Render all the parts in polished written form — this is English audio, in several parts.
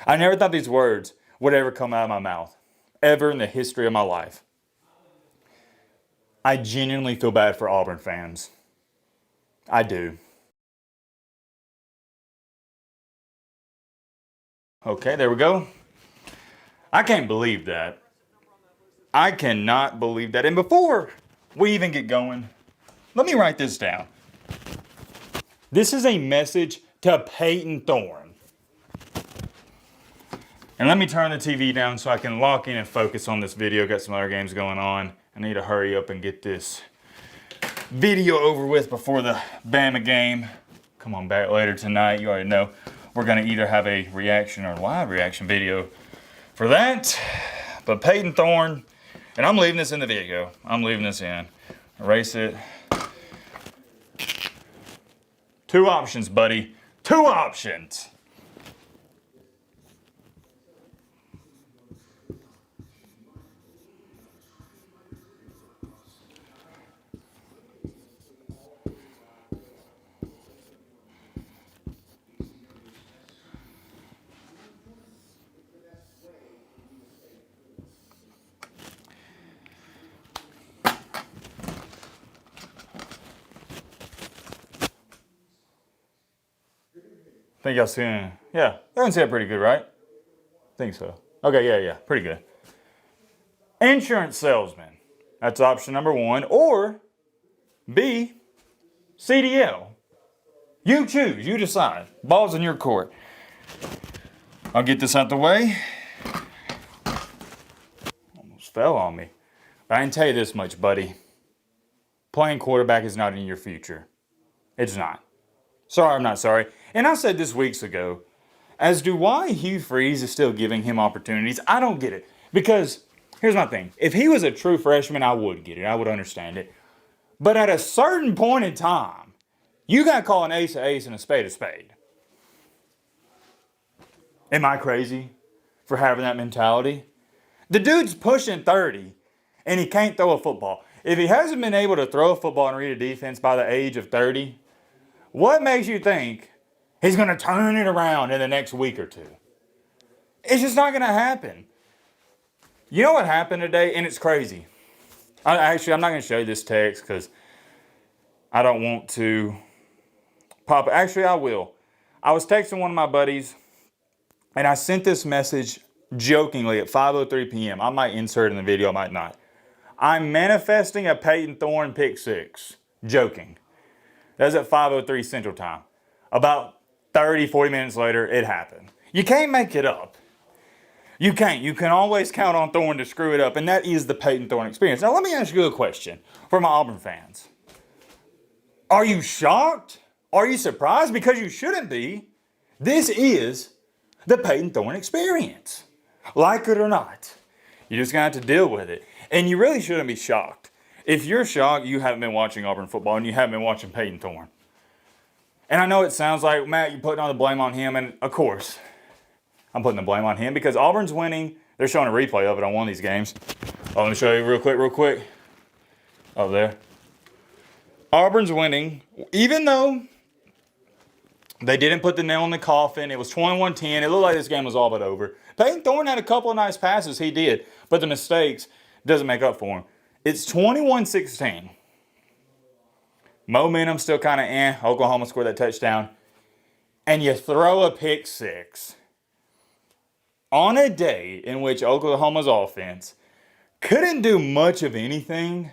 I never thought these words would ever come out of my mouth, ever in the history of my life. I genuinely feel bad for Auburn fans. I do. Okay, there we go. I can't believe that. I cannot believe that. And before we even get going, let me write this down. This is a message to Payton Thorne. And let me turn the TV down so I can lock in and focus on this video. Got some other games going on. I need to hurry up and get this video over with before the Bama game. Come on back later tonight. You already know we're going to either have a reaction or a live reaction video for that. But Payton Thorne, and I'm leaving this in the video. I'm leaving this in. Erase it. Two options, buddy. Two options. Think y'all seen? Yeah, I can see it pretty good, right? Think so. Okay, yeah, pretty good. Insurance salesman. That's option number one. Or B, CDL. You choose. You decide. Ball's in your court. I'll get this out the way. Almost fell on me. But I can tell you this much, buddy. Playing quarterback is not in your future. It's not. Sorry, I'm not sorry. And I said this weeks ago, as to why Hugh Freeze is still giving him opportunities. I don't get it. Because, here's my thing. If he was a true freshman, I would get it. I would understand it. But at a certain point in time, you got to call an ace a ace and a spade a spade. Am I crazy for having that mentality? The dude's pushing 30, and he can't throw a football. If he hasn't been able to throw a football and read a defense by the age of 30, what makes you think he's going to turn it around in the next week or two? It's just not going to happen. You know what happened today? And it's crazy. I'm not going to show you this text because I don't want to pop. Actually, I will. I was texting one of my buddies, and I sent this message jokingly at 5:03 p.m. I might insert it in the video, I might not. I'm manifesting a Payton Thorne pick six. Joking. That was at 5:03 Central Time. About 30, 40 minutes later, it happened. You can't make it up. You can't. You can always count on Thorne to screw it up, and that is the Payton Thorne experience. Now, let me ask you a question for my Auburn fans. Are you shocked? Are you surprised? Because you shouldn't be. This is the Payton Thorne experience. Like it or not. You're just going to have to deal with it. And you really shouldn't be shocked. If you're shocked, you haven't been watching Auburn football and you haven't been watching Payton Thorne. And I know it sounds like, Matt, you're putting all the blame on him. And of course, I'm putting the blame on him because Auburn's winning. They're showing a replay of it on one of these games. Oh, let me show you real quick. Over there. Auburn's winning, even though they didn't put the nail in the coffin. It was 21-10. It looked like this game was all but over. Payton Thorne had a couple of nice passes. He did. But the mistakes doesn't make up for him. It's 21-16. Momentum still kind of Oklahoma scored that touchdown. And you throw a pick six on a day in which Oklahoma's offense couldn't do much of anything.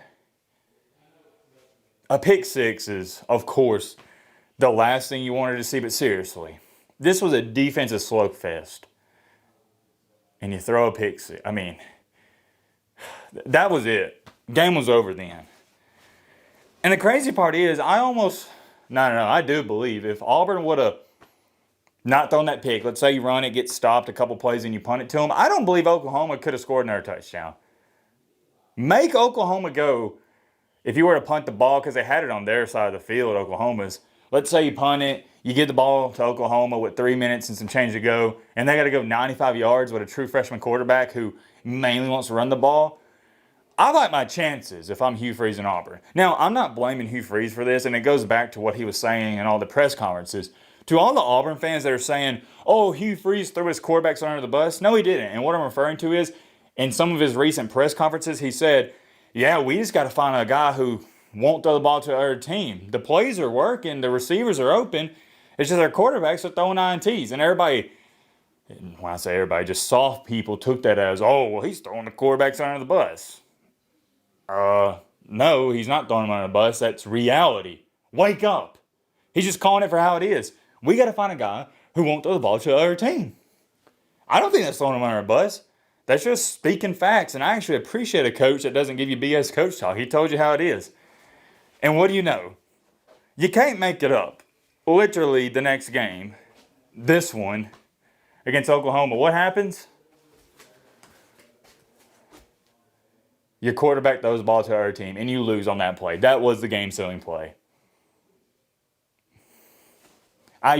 A pick six is, of course, the last thing you wanted to see. But seriously, this was a defensive slugfest. And you throw a pick six. I mean, that was it. Game was over then. And the crazy part is, I do believe if Auburn would have not thrown that pick, let's say you run it, get stopped a couple plays, and you punt it to them, I don't believe Oklahoma could have scored another touchdown. Make Oklahoma go, if you were to punt the ball, because they had it on their side of the field, Oklahoma's. Let's say you punt it, you get the ball to Oklahoma with 3 minutes and some change to go, and they got to go 95 yards with a true freshman quarterback who mainly wants to run the ball. I like my chances if I'm Hugh Freeze in Auburn. Now, I'm not blaming Hugh Freeze for this, and it goes back to what he was saying in all the press conferences. To all the Auburn fans that are saying, oh, Hugh Freeze threw his quarterbacks under the bus. No, he didn't. And what I'm referring to is, in some of his recent press conferences, he said, yeah, we just got to find a guy who won't throw the ball to the other team. The plays are working. The receivers are open. It's just our quarterbacks are throwing INTs. And everybody, when I say everybody, just soft people took that as, oh, well, he's throwing the quarterbacks under the bus. No, he's not throwing them under the bus. That's reality. Wake up. He's just calling it for how it is. We got to find a guy who won't throw the ball to the other team. I don't think that's throwing him under a bus. That's just speaking facts. And I actually appreciate a coach that doesn't give you BS coach talk. He told you how it is. And what do you know? You can't make it up. Literally the next game, this one, against Oklahoma, what happens? Your quarterback throws the ball to the other team, and you lose on that play. That was the game-sealing play. I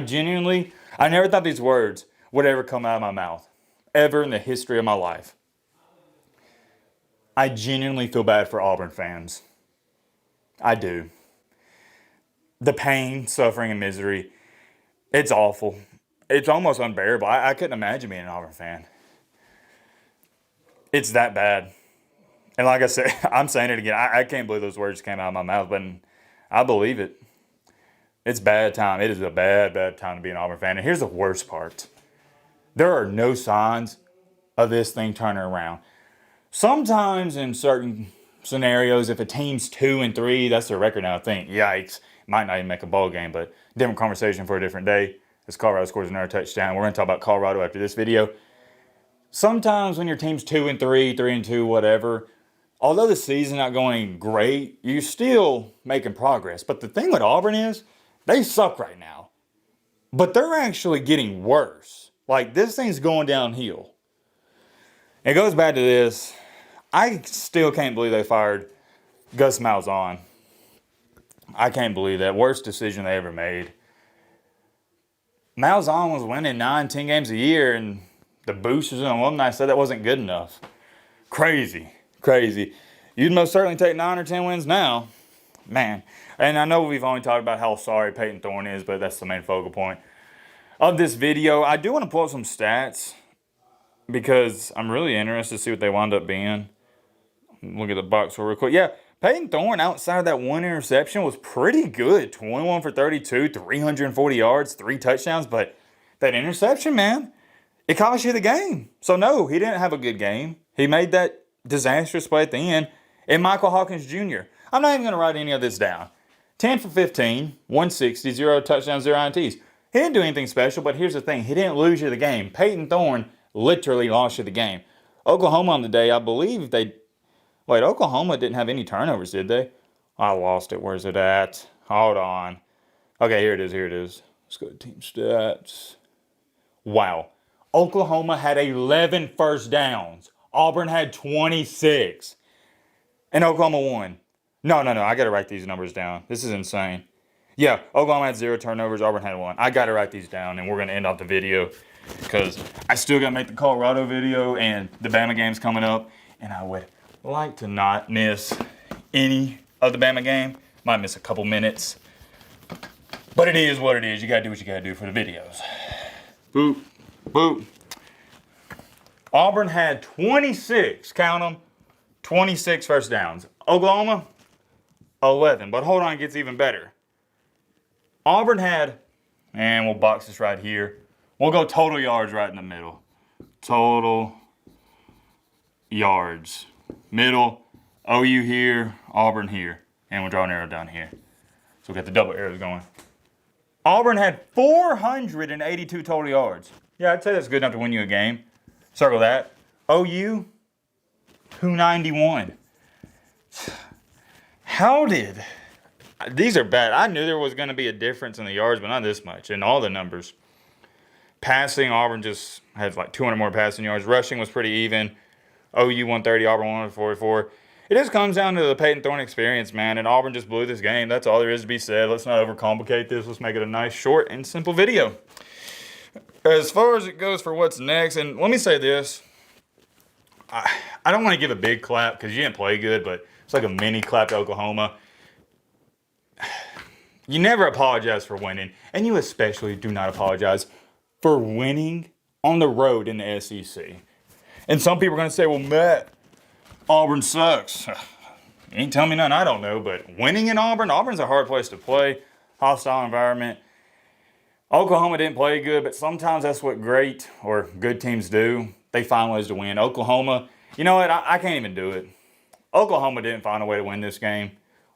never thought these words would ever come out of my mouth, ever in the history of my life. I genuinely feel bad for Auburn fans. I do. The pain, suffering, and misery, it's awful. It's almost unbearable. I couldn't imagine being an Auburn fan. It's that bad. And like I said, I'm saying it again. I can't believe those words came out of my mouth, but I believe it. It's bad time. It is a bad, bad time to be an Auburn fan. And here's the worst part. There are no signs of this thing turning around. Sometimes in certain scenarios, if a team's 2-3, that's their record now, I think. Yikes. Might not even make a bowl game, but different conversation for a different day. As Colorado scores another touchdown. We're going to talk about Colorado after this video. Sometimes when your team's 2-3, 3-2, whatever, although the season's not going great, you're still making progress. But the thing with Auburn is, they suck right now. But they're actually getting worse. Like, this thing's going downhill. It goes back to this. I still can't believe they fired Gus Malzahn. I can't believe that. Worst decision they ever made. Malzahn was winning 9-10 games a year, and the boosters and alumni said that wasn't good enough. Crazy. You'd most certainly take 9 or 10 wins now. Man. And I know we've only talked about how sorry Payton Thorne is, but that's the main focal point of this video. I do want to pull up some stats because I'm really interested to see what they wound up being. Look at the box real quick. Yeah, Payton Thorne, outside of that one interception, was pretty good. 21 for 32, 340 yards, 3 touchdowns. But that interception, man, it cost you the game. So, no, he didn't have a good game. He made that disastrous play at the end. And Michael Hawkins Jr., I'm not even going to write any of this down. 10 for 15, 160, 0 touchdowns, 0 INTs. He didn't do anything special, but here's the thing. He didn't lose you the game. Payton Thorne literally lost you the game. Oklahoma on the day, I believe Oklahoma didn't have any turnovers, did they? I lost it. Where's it at? Hold on. Okay, here it is. Let's go to team stats. Wow. Oklahoma had 11 first downs. Auburn had 26. And Oklahoma won. No. I got to write these numbers down. This is insane. Yeah, Oklahoma had 0 turnovers. Auburn had 1. I got to write these down, and we're going to end off the video because I still got to make the Colorado video, and the Bama game's coming up, and I would like to not miss any of the Bama game. Might miss a couple minutes. But it is what it is. You got to do what you got to do for the videos. Boop. Auburn had 26, count them, 26 first downs. Oklahoma, 11. But hold on, it gets even better. Auburn had, and we'll box this right here. We'll go total yards right in the middle. Total yards. Middle, OU here, Auburn here. And we'll draw an arrow down here. So we got the double arrows going. Auburn had 482 total yards. Yeah, I'd say that's good enough to win you a game. Circle that. OU, 291. These are bad. I knew there was going to be a difference in the yards, but not this much in all the numbers. Passing, Auburn just had like 200 more passing yards. Rushing was pretty even. OU 130, Auburn 144. It just comes down to the Payton Thorne experience, man, and Auburn just blew this game. That's all there is to be said. Let's not overcomplicate this. Let's make it a nice, short, and simple video. As far as it goes for what's next, and let me say this. I don't want to give a big clap because you didn't play good, but it's like a mini clap to Oklahoma. You never apologize for winning, and you especially do not apologize for winning on the road in the SEC. And some people are going to say, well, Matt, Auburn sucks. You ain't telling me nothing I don't know, but winning in Auburn's a hard place to play, hostile environment. Oklahoma didn't play good, but sometimes that's what great or good teams do. They find ways to win. Oklahoma, you know what? I can't even do it. Oklahoma didn't find a way to win this game.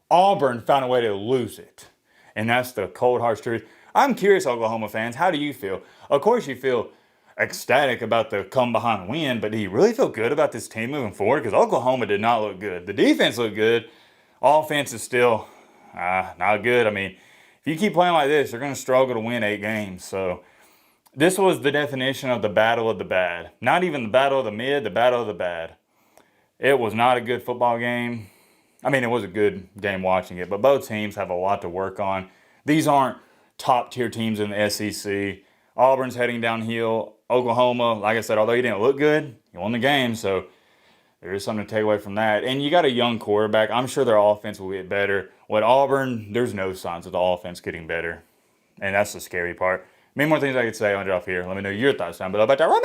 Auburn found a way to lose it. And that's the cold, harsh truth. I'm curious, Oklahoma fans, how do you feel? Of course you feel ecstatic about the come-behind win, but do you really feel good about this team moving forward? Because Oklahoma did not look good. The defense looked good. Offense is still not good. I mean, if you keep playing like this, you're going to struggle to win 8 games. So this was the definition of the battle of the bad. Not even the battle of the mid, the battle of the bad. It was not a good football game. I mean, it was a good game watching it, but both teams have a lot to work on. These aren't top-tier teams in the SEC. Auburn's heading downhill. Oklahoma, like I said, although he didn't look good, he won the game, so there is something to take away from that. And you got a young quarterback. I'm sure their offense will get better. With Auburn, there's no signs of the offense getting better, and that's the scary part. Many more things I could say on it off here. Let me know your thoughts down below about that.